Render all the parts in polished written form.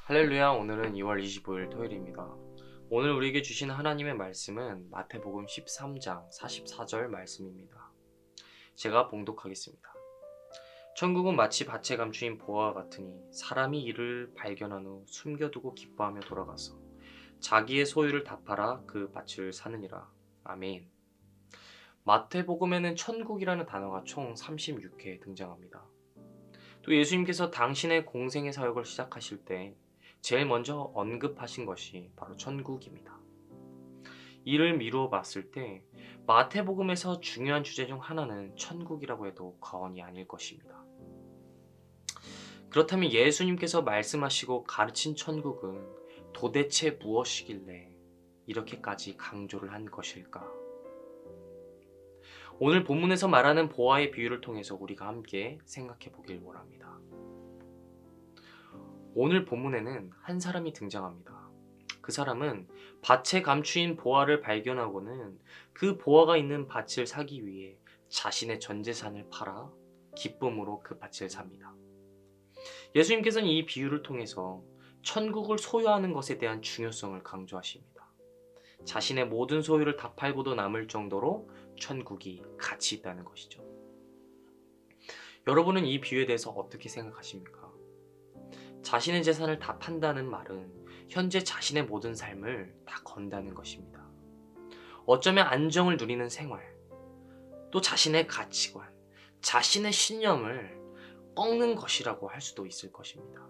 할렐루야. 오늘은 2월 25일 토요일입니다. 오늘 우리에게 주신 하나님의 말씀은 마태복음 13장 44절 말씀입니다. 제가 봉독하겠습니다. 천국은 마치 밭에 감추인 보화와 같으니 사람이 이를 발견한 후 숨겨두고 기뻐하며 돌아가서 자기의 소유를 다 팔아 그 밭을 사느니라. 아멘. 마태복음에는 천국이라는 단어가 총 36회 등장합니다. 또 예수님께서 당신의 공생의 사역을 시작하실 때 제일 먼저 언급하신 것이 바로 천국입니다. 이를 미루어 봤을 때 마태복음에서 중요한 주제 중 하나는 천국이라고 해도 과언이 아닐 것입니다. 그렇다면 예수님께서 말씀하시고 가르친 천국은 도대체 무엇이길래 이렇게까지 강조를 한 것일까? 오늘 본문에서 말하는 보화의 비유를 통해서 우리가 함께 생각해 보길 원합니다. 오늘 본문에는 한 사람이 등장합니다. 그 사람은 밭에 감추인 보화를 발견하고는 그 보화가 있는 밭을 사기 위해 자신의 전 재산을 팔아 기쁨으로 그 밭을 삽니다. 예수님께서는 이 비유를 통해서 천국을 소유하는 것에 대한 중요성을 강조하십니다. 자신의 모든 소유를 다 팔고도 남을 정도로 천국이 가치 있다는 것이죠. 여러분은 이 비유에 대해서 어떻게 생각하십니까? 자신의 재산을 다 판다는 말은 현재 자신의 모든 삶을 다 건다는 것입니다. 어쩌면 안정을 누리는 생활, 또 자신의 가치관, 자신의 신념을 꺾는 것이라고 할 수도 있을 것입니다.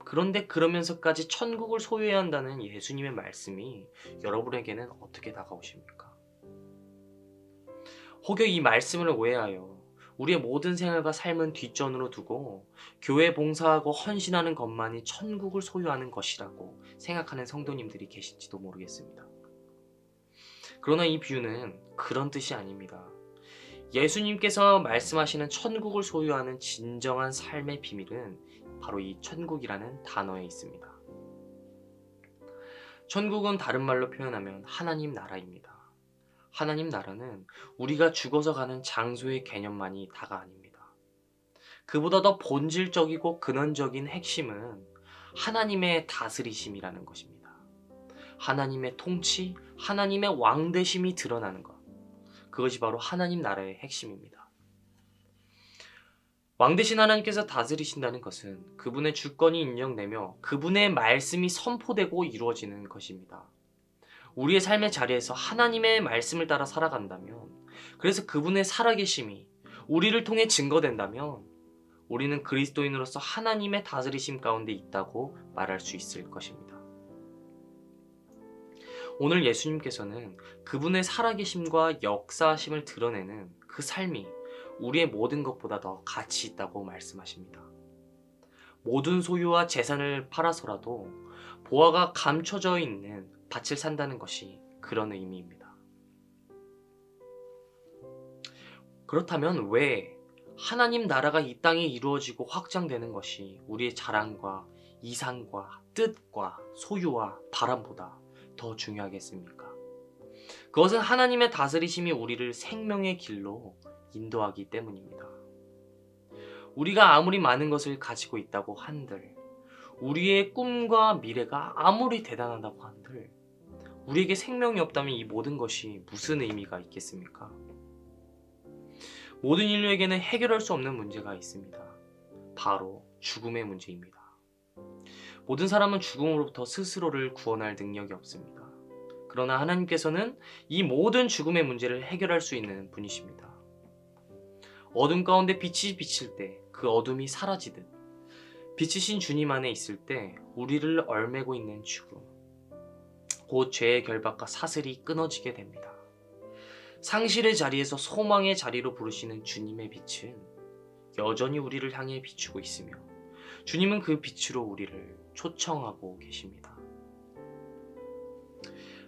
그런데 그러면서까지 천국을 소유해야 한다는 예수님의 말씀이 여러분에게는 어떻게 다가오십니까? 혹여 이 말씀을 오해하여 우리의 모든 생활과 삶은 뒷전으로 두고 교회 봉사하고 헌신하는 것만이 천국을 소유하는 것이라고 생각하는 성도님들이 계실지도 모르겠습니다. 그러나 이 비유는 그런 뜻이 아닙니다. 예수님께서 말씀하시는 천국을 소유하는 진정한 삶의 비밀은 바로 이 천국이라는 단어에 있습니다. 천국은 다른 말로 표현하면 하나님 나라입니다. 하나님 나라는 우리가 죽어서 가는 장소의 개념만이 다가 아닙니다. 그보다 더 본질적이고 근원적인 핵심은 하나님의 다스리심이라는 것입니다. 하나님의 통치, 하나님의 왕되심이 드러나는 것. 그것이 바로 하나님 나라의 핵심입니다. 왕되신 하나님께서 다스리신다는 것은 그분의 주권이 인정되며 그분의 말씀이 선포되고 이루어지는 것입니다. 우리의 삶의 자리에서 하나님의 말씀을 따라 살아간다면, 그래서 그분의 살아계심이 우리를 통해 증거된다면 우리는 그리스도인으로서 하나님의 다스리심 가운데 있다고 말할 수 있을 것입니다. 오늘 예수님께서는 그분의 살아계심과 역사하심을 드러내는 그 삶이 우리의 모든 것보다 더 가치 있다고 말씀하십니다. 모든 소유와 재산을 팔아서라도 보화가 감춰져 있는 밭을 산다는 것이 그런 의미입니다. 그렇다면 왜 하나님 나라가 이 땅에 이루어지고 확장되는 것이 우리의 자랑과 이상과 뜻과 소유와 바람보다 더 중요하겠습니까? 그것은 하나님의 다스리심이 우리를 생명의 길로 인도하기 때문입니다. 우리가 아무리 많은 것을 가지고 있다고 한들, 우리의 꿈과 미래가 아무리 대단하다고 한들, 우리에게 생명이 없다면 이 모든 것이 무슨 의미가 있겠습니까? 모든 인류에게는 해결할 수 없는 문제가 있습니다. 바로 죽음의 문제입니다. 모든 사람은 죽음으로부터 스스로를 구원할 능력이 없습니다. 그러나 하나님께서는 이 모든 죽음의 문제를 해결할 수 있는 분이십니다. 어둠 가운데 빛이 비칠 때 그 어둠이 사라지듯 빛이신 주님 안에 있을 때 우리를 얼매고 있는 죽음, 곧 죄의 결박과 사슬이 끊어지게 됩니다. 상실의 자리에서 소망의 자리로 부르시는 주님의 빛은 여전히 우리를 향해 비추고 있으며 주님은 그 빛으로 우리를 초청하고 계십니다.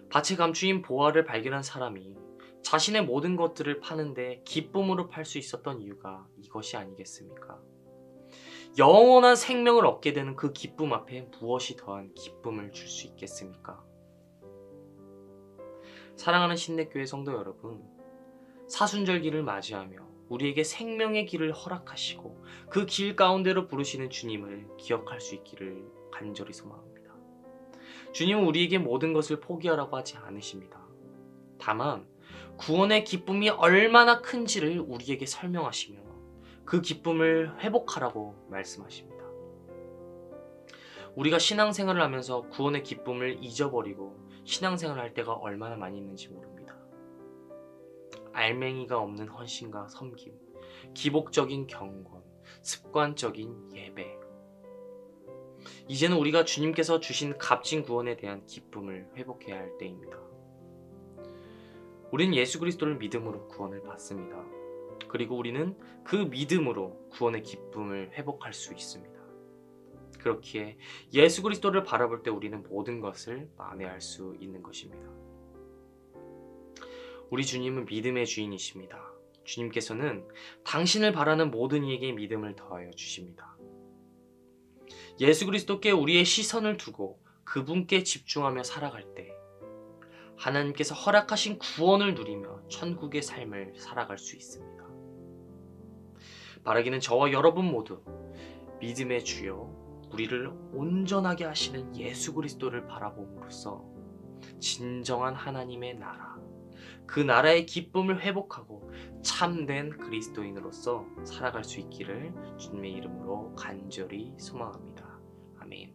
밭에 감추인 보화를 발견한 사람이 자신의 모든 것들을 파는데 기쁨으로 팔 수 있었던 이유가 이것이 아니겠습니까? 영원한 생명을 얻게 되는 그 기쁨 앞에 무엇이 더한 기쁨을 줄 수 있겠습니까? 사랑하는 신내교회 성도 여러분, 사순절기를 맞이하며 우리에게 생명의 길을 허락하시고 그 길 가운데로 부르시는 주님을 기억할 수 있기를 간절히 소망합니다. 주님은 우리에게 모든 것을 포기하라고 하지 않으십니다. 다만 구원의 기쁨이 얼마나 큰지를 우리에게 설명하시며 그 기쁨을 회복하라고 말씀하십니다. 우리가 신앙생활을 하면서 구원의 기쁨을 잊어버리고 신앙생활을 할 때가 얼마나 많이 있는지 모릅니다. 알맹이가 없는 헌신과 섬김, 기복적인 경건, 습관적인 예배. 이제는 우리가 주님께서 주신 값진 구원에 대한 기쁨을 회복해야 할 때입니다. 우리는 예수 그리스도를 믿음으로 구원을 받습니다. 그리고 우리는 그 믿음으로 구원의 기쁨을 회복할 수 있습니다. 그렇기에 예수 그리스도를 바라볼 때 우리는 모든 것을 만회할 수 있는 것입니다. 우리 주님은 믿음의 주인이십니다. 주님께서는 당신을 바라는 모든 이에게 믿음을 더하여 주십니다. 예수 그리스도께 우리의 시선을 두고 그분께 집중하며 살아갈 때 하나님께서 허락하신 구원을 누리며 천국의 삶을 살아갈 수 있습니다. 바라기는 저와 여러분 모두 믿음의 주여 우리를 온전하게 하시는 예수 그리스도를 바라봄으로써 진정한 하나님의 나라, 그 나라의 기쁨을 회복하고 참된 그리스도인으로서 살아갈 수 있기를 주님의 이름으로 간절히 소망합니다. 아멘.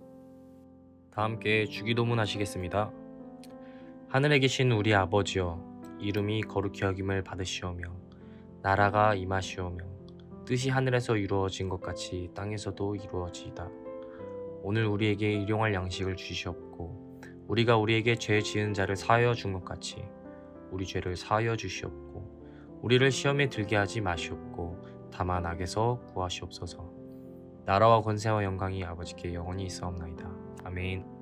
다 함께 주기도문 하시겠습니다. 하늘에 계신 우리 아버지여, 이름이 거룩히 여김을 받으시오며 나라가 임하시오며 뜻이 하늘에서 이루어진 것 같이 땅에서도 이루어지이다. 오늘 우리에게 일용할 양식을 주시옵고 우리가 우리에게 죄 지은 자를 사하여 준 것 같이 우리 죄를 사하여 주시옵고 우리를 시험에 들게 하지 마시옵고 다만 악에서 구하시옵소서. 나라와 권세와 영광이 아버지께 영원히 있사옵나이다. 아멘.